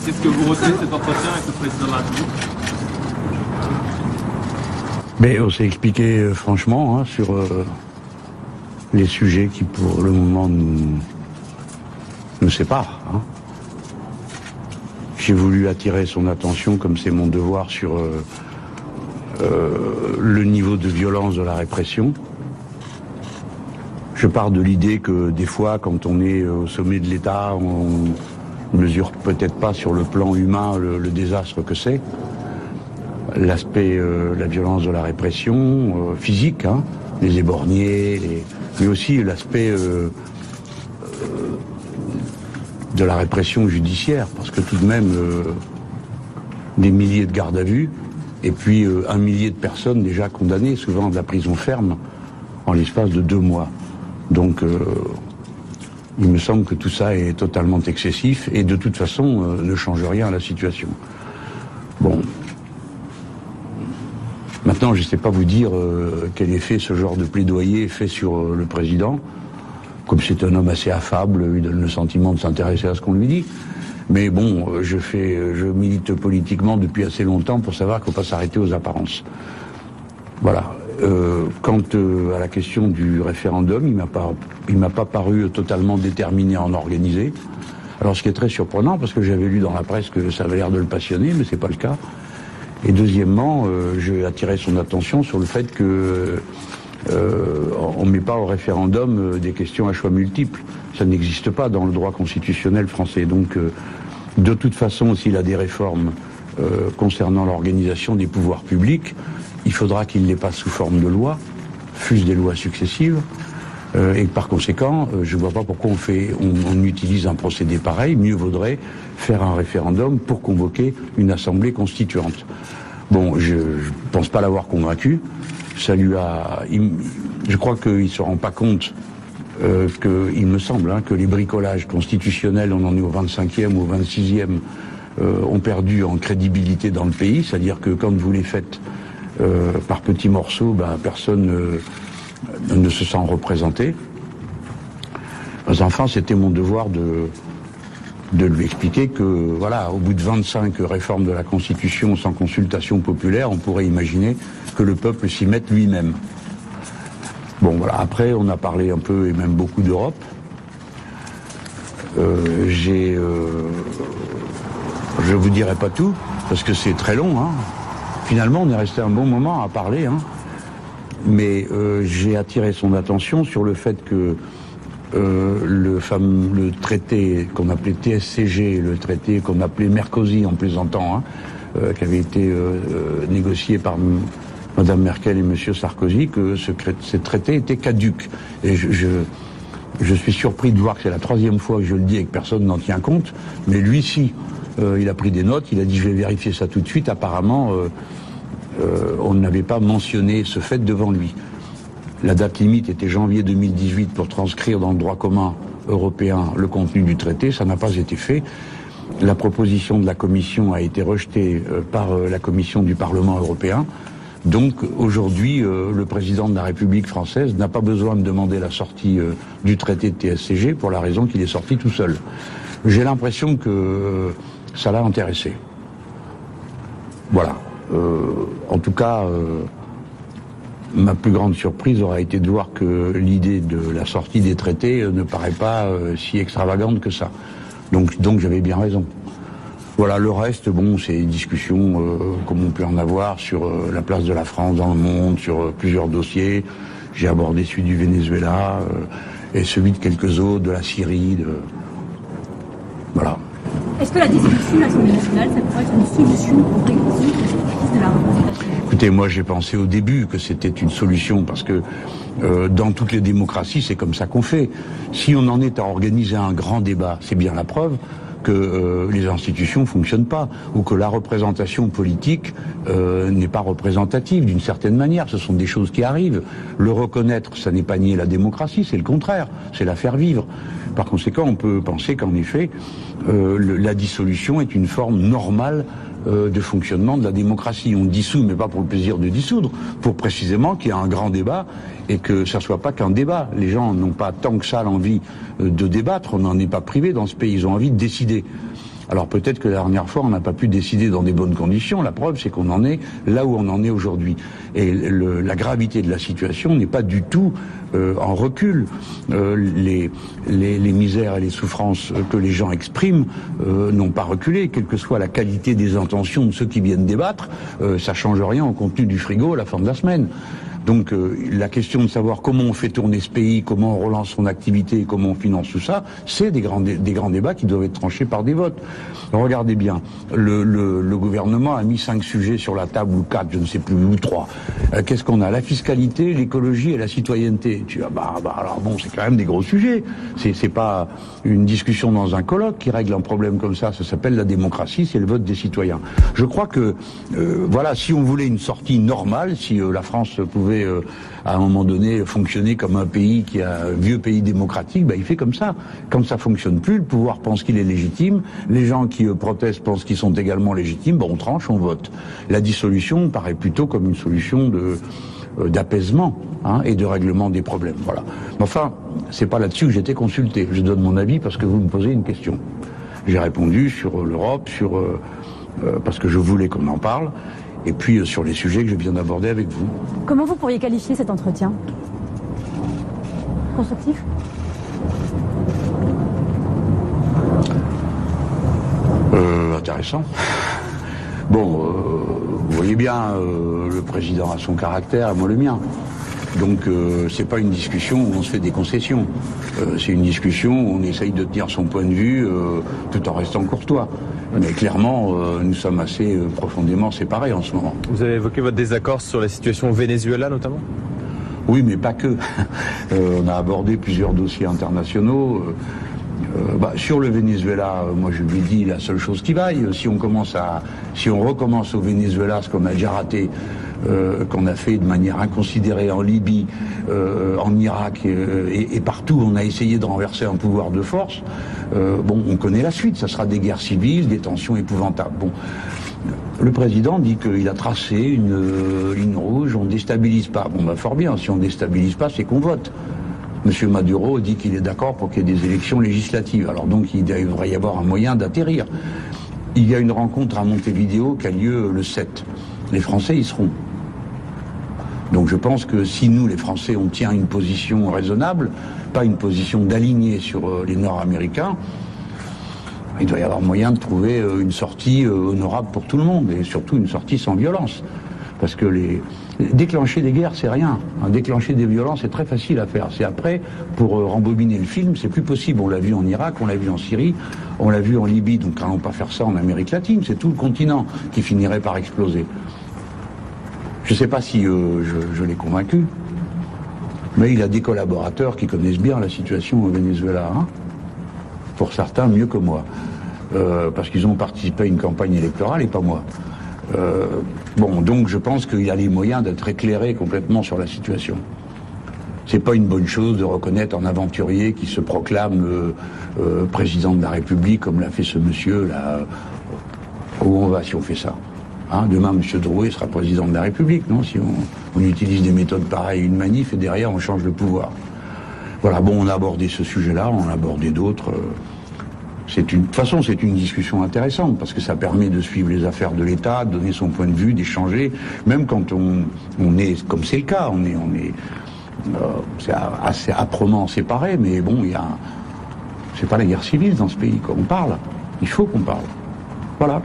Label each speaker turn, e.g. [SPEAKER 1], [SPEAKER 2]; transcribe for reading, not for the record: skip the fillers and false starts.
[SPEAKER 1] Qu'est-ce que vous retenez de cet entretien avec le président de la République?
[SPEAKER 2] Mais on s'est expliqué franchement sur les sujets qui pour le moment nous séparent. J'ai voulu attirer son attention, comme c'est mon devoir, sur le niveau de violence de la répression. Je pars de l'idée que des fois, quand on est au sommet de l'État, on mesure peut-être pas sur le plan humain le désastre que c'est. L'aspect, la violence de la répression physique, les éborgnés, mais aussi l'aspect de la répression judiciaire, parce que tout de même des milliers de gardes à vue, et puis 1 millier de personnes déjà condamnées, souvent de la prison ferme, en l'espace de 2 mois. Donc il me semble que tout ça est totalement excessif et de toute façon ne change rien à la situation. Bon. Maintenant, je ne sais pas vous dire quel effet ce genre de plaidoyer fait sur le président. Comme c'est un homme assez affable, il donne le sentiment de s'intéresser à ce qu'on lui dit. Mais bon, je milite politiquement depuis assez longtemps pour savoir qu'il ne faut pas s'arrêter aux apparences. Voilà. Quant à la question du référendum, il m'a pas paru totalement déterminé à en organiser. Alors ce qui est très surprenant, parce que j'avais lu dans la presse que ça avait l'air de le passionner, mais c'est pas le cas. Et deuxièmement, j'ai attiré son attention sur le fait que on ne met pas au référendum des questions à choix multiples. Ça n'existe pas dans le droit constitutionnel français. Donc, de toute façon, s'il a des réformes concernant l'organisation des pouvoirs publics, il faudra qu'il les passe sous forme de loi, fût-ce des lois successives. Et par conséquent, je ne vois pas pourquoi on utilise un procédé pareil. Mieux vaudrait faire un référendum pour convoquer une assemblée constituante. Bon, je pense pas l'avoir convaincu. Ça lui a... je crois qu'il ne se rend pas compte il me semble que les bricolages constitutionnels, on en est au 25e ou au 26e, ont perdu en crédibilité dans le pays. C'est-à-dire que quand vous les faites par petits morceaux, personne ne se sent représenté. Enfin, c'était mon devoir de lui expliquer que, voilà, au bout de 25 réformes de la Constitution sans consultation populaire, on pourrait imaginer que le peuple s'y mette lui-même. Bon, voilà, après, on a parlé un peu, et même beaucoup d'Europe. Je vous dirai pas tout, parce que c'est très long, Finalement, on est resté un bon moment à parler, Mais j'ai attiré son attention sur le fait que le traité qu'on appelait TSCG, le traité qu'on appelait Merkozy en plaisantant, qui avait été négocié par Madame Merkel et Monsieur Sarkozy, que ce traité était caduc. Et je suis surpris de voir que c'est la 3e fois que je le dis et que personne n'en tient compte, mais lui, si. Il a pris des notes, il a dit je vais vérifier ça tout de suite. Apparemment, on n'avait pas mentionné ce fait devant lui. La date limite était janvier 2018 pour transcrire dans le droit commun européen le contenu du traité. Ça n'a pas été fait. La proposition de la Commission a été rejetée par la Commission du Parlement européen. Donc aujourd'hui, le président de la République française n'a pas besoin de demander la sortie du traité de TSCG pour la raison qu'il est sorti tout seul. J'ai l'impression que ça l'a intéressé. Voilà. En tout cas, ma plus grande surprise aura été de voir que l'idée de la sortie des traités ne paraît pas si extravagante que ça. Donc j'avais bien raison. Voilà, le reste, bon, c'est des discussions comme on peut en avoir sur la place de la France dans le monde, sur plusieurs dossiers. J'ai abordé celui du Venezuela et celui de quelques autres, de la Syrie, voilà.
[SPEAKER 3] Est-ce que la dissolution de l'Assemblée nationale, ça pourrait être une solution pour résoudre la crise de la représentation?
[SPEAKER 2] Écoutez, moi j'ai pensé au début que c'était une solution parce que dans toutes les démocraties, c'est comme ça qu'on fait. Si on en est à organiser un grand débat, c'est bien la preuve que les institutions ne fonctionnent pas ou que la représentation politique n'est pas représentative d'une certaine manière. Ce sont des choses qui arrivent. Le reconnaître, ça n'est pas nier la démocratie, c'est le contraire, c'est la faire vivre. Par conséquent, on peut penser qu'en effet, la dissolution est une forme normale de fonctionnement de la démocratie. On dissout, mais pas pour le plaisir de dissoudre, pour précisément qu'il y ait un grand débat et que ça soit pas qu'un débat. Les gens n'ont pas tant que ça l'envie de débattre, on n'en est pas privé dans ce pays, ils ont envie de décider. Alors peut-être que la dernière fois, on n'a pas pu décider dans des bonnes conditions. La preuve, c'est qu'on en est là où on en est aujourd'hui. Et la gravité de la situation n'est pas du tout en recul. Les misères et les souffrances que les gens expriment n'ont pas reculé, quelle que soit la qualité des intentions de ceux qui viennent débattre. Ça change rien au contenu du frigo à la fin de la semaine. Donc la question de savoir comment on fait tourner ce pays, comment on relance son activité, comment on finance tout ça, c'est des grands débats qui doivent être tranchés par des votes. Alors, regardez bien, le gouvernement a mis 5 sujets sur la table, ou 4, je ne sais plus, ou 3. Qu'est-ce qu'on a? La fiscalité, l'écologie et la citoyenneté. Tu dis, alors bon, c'est quand même des gros sujets. C'est pas une discussion dans un colloque qui règle un problème comme ça. Ça s'appelle la démocratie, c'est le vote des citoyens. Je crois que, voilà, si on voulait une sortie normale, si la France pouvait à un moment donné fonctionner comme un pays qui a un vieux pays démocratique, il fait comme ça. Quand ça fonctionne plus, le pouvoir pense qu'il est légitime, les gens qui protestent pensent qu'ils sont également légitimes, on tranche, on vote. La dissolution paraît plutôt comme une solution d'apaisement et de règlement des problèmes. Voilà. Mais enfin, c'est pas là-dessus que j'ai été consulté. Je donne mon avis parce que vous me posez une question. J'ai répondu sur l'Europe, parce que je voulais qu'on en parle. Et puis sur les sujets que je viens d'aborder avec vous.
[SPEAKER 3] Comment vous pourriez qualifier cet entretien? Constructif?
[SPEAKER 2] Intéressant. Bon, vous voyez bien, le président a son caractère et moi le mien. Donc c'est pas une discussion où on se fait des concessions. C'est une discussion où on essaye de tenir son point de vue tout en restant courtois. Mais clairement, nous sommes assez profondément séparés en ce moment.
[SPEAKER 4] Vous avez évoqué votre désaccord sur la situation au Venezuela notamment?
[SPEAKER 2] Oui, mais pas que. On a abordé plusieurs dossiers internationaux. Sur le Venezuela, moi je lui dis la seule chose qui vaille. Si on recommence au Venezuela ce qu'on a déjà raté, qu'on a fait de manière inconsidérée en Libye, en Irak et partout, on a essayé de renverser un pouvoir de force. On connaît la suite. Ça sera des guerres civiles, des tensions épouvantables. Bon. Le président dit qu'il a tracé une ligne rouge, on ne déstabilise pas. Fort bien, si on ne déstabilise pas, c'est qu'on vote. M. Maduro dit qu'il est d'accord pour qu'il y ait des élections législatives. Alors donc il devrait y avoir un moyen d'atterrir. Il y a une rencontre à Montevideo qui a lieu le 7. Les Français y seront. Donc je pense que si nous, les Français, on tient une position raisonnable, pas une position d'aligner sur les Nord-Américains, il doit y avoir moyen de trouver une sortie honorable pour tout le monde, et surtout une sortie sans violence. Parce que déclencher des guerres, c'est rien. Déclencher des violences, c'est très facile à faire. C'est après, pour rembobiner le film, c'est plus possible. On l'a vu en Irak, on l'a vu en Syrie, on l'a vu en Libye. Donc allons pas faire ça en Amérique latine. C'est tout le continent qui finirait par exploser. Je ne sais pas si je l'ai convaincu, mais il a des collaborateurs qui connaissent bien la situation au Venezuela. Pour certains, mieux que moi. Parce qu'ils ont participé à une campagne électorale et pas moi. Donc je pense qu'il a les moyens d'être éclairé complètement sur la situation. C'est pas une bonne chose de reconnaître un aventurier qui se proclame président de la République, comme l'a fait ce monsieur là. Où on va si on fait ça? Demain, M. Drouet sera président de la République, non? Si on utilise des méthodes pareilles, une manif, et derrière on change le pouvoir. Voilà, on a abordé ce sujet-là, on a abordé d'autres. De toute façon, c'est une discussion intéressante parce que ça permet de suivre les affaires de l'État, de donner son point de vue, d'échanger, même quand on est, comme c'est le cas, c'est assez âprement séparés, mais c'est pas la guerre civile dans ce pays, quoi. On parle. Il faut qu'on parle. Voilà.